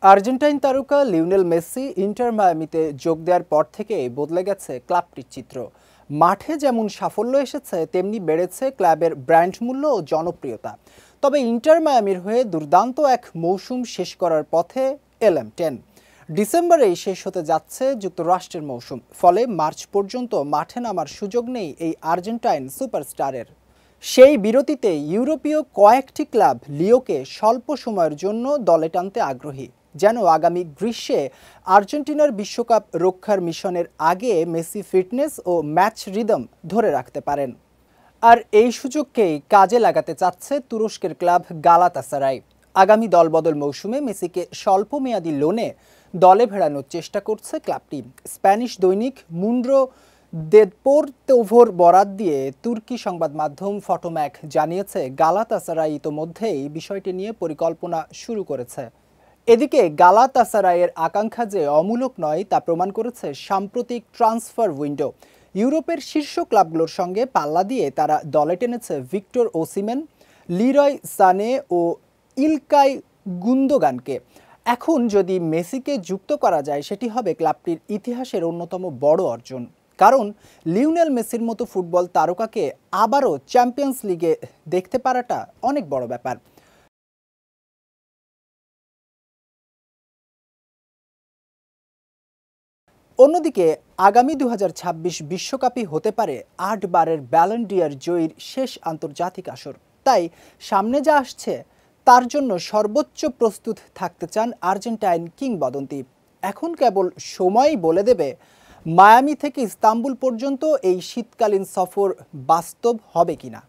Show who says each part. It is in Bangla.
Speaker 1: আর্জেন্টাইন তারকা লিওনেল মেসি ইন্টার মায়ামিতে যোগ দেওয়ার পর থেকেই বদলে গেছে ক্লাবটির চিত্র। মাঠে যেমন সাফল্য এসেছে, তেমনি বেড়েছে ক্লাবের ব্র্যান্ড মূল্য ও জনপ্রিয়তা। তবে ইন্টার মায়ামির হয়ে দুর্দান্ত এক মৌসুম শেষ করার পথে LM10। ডিসেম্বরেই শেষ হতে যাচ্ছে যুক্তরাষ্ট্রের মৌসুম, ফলে মার্চ পর্যন্ত মাঠে নামার সুযোগ নেই এই আর্জেন্টাইন সুপারস্টারের। সেই বিরতিতে ইউরোপীয় কয়েকটি ক্লাব লিওকে স্বল্প সময়ের জন্য দলে টানতে আগ্রহী, যেন আগামী গ্রীষ্মে আর্জেন্টিনার বিশ্বকাপ রক্ষার মিশনের আগে মেসি ফিটনেস ও ম্যাচ রিদম ধরে রাখতে পারেন। আর এই সুযোগকেই কাজে লাগাতে চাচ্ছে তুরস্কের ক্লাব গালাতাসারাই। আগামী দলবদল মৌসুমে মেসিকে স্বল্পমেয়াদী লোনে দলে ভেড়ানোর চেষ্টা করছে ক্লাবটি। স্প্যানিশ দৈনিক মুন্ডো দেপোর্তিভোর বরাত দিয়ে তুর্কি সংবাদ মাধ্যম ফটোম্যাক জানিয়েছে, গালাতাসারাই ইতোমধ্যেই বিষয়টি নিয়ে পরিকল্পনা শুরু করেছে। এদিকে গালাতাসারাইয়ের আকাঙ্ক্ষা যে অমূলক নয় তা প্রমাণ করেছে সাম্প্রতিক ট্রান্সফার উইন্ডো। ইউরোপের শীর্ষ ক্লাবগুলোর সঙ্গে পাল্লা দিয়ে তারা দলে টেনেছে ভিক্টর ওসিমেন, লিরয় সানে ও ইলকাই গুন্দোগানকে। এখন যদি মেসিকে যুক্ত করা যায়, সেটি হবে ক্লাবটির ইতিহাসের অন্যতম বড় অর্জন। কারণ লিওনেল মেসির মতো ফুটবল তারকাকে আবারও চ্যাম্পিয়ন্স লিগে দেখতে পারাটা অনেক বড় ব্যাপার। অন্যদিকে আগামী 2026 বিশ্বকাপই হতে পারে 8 বারের ব্যালন ডি'র জয়ীর শেষ আন্তর্জাতিক আসর। তাই সামনে যা আসছে তার জন্য সর্বোচ্চ প্রস্তুত থাকতে চান আর্জেন্টাইন কিংবদন্তি। এখন কেবল সময়ই বলে দেবে মায়ামি থেকে ইস্তাম্বুল পর্যন্ত এই শীতকালীন সফর বাস্তব হবে কিনা।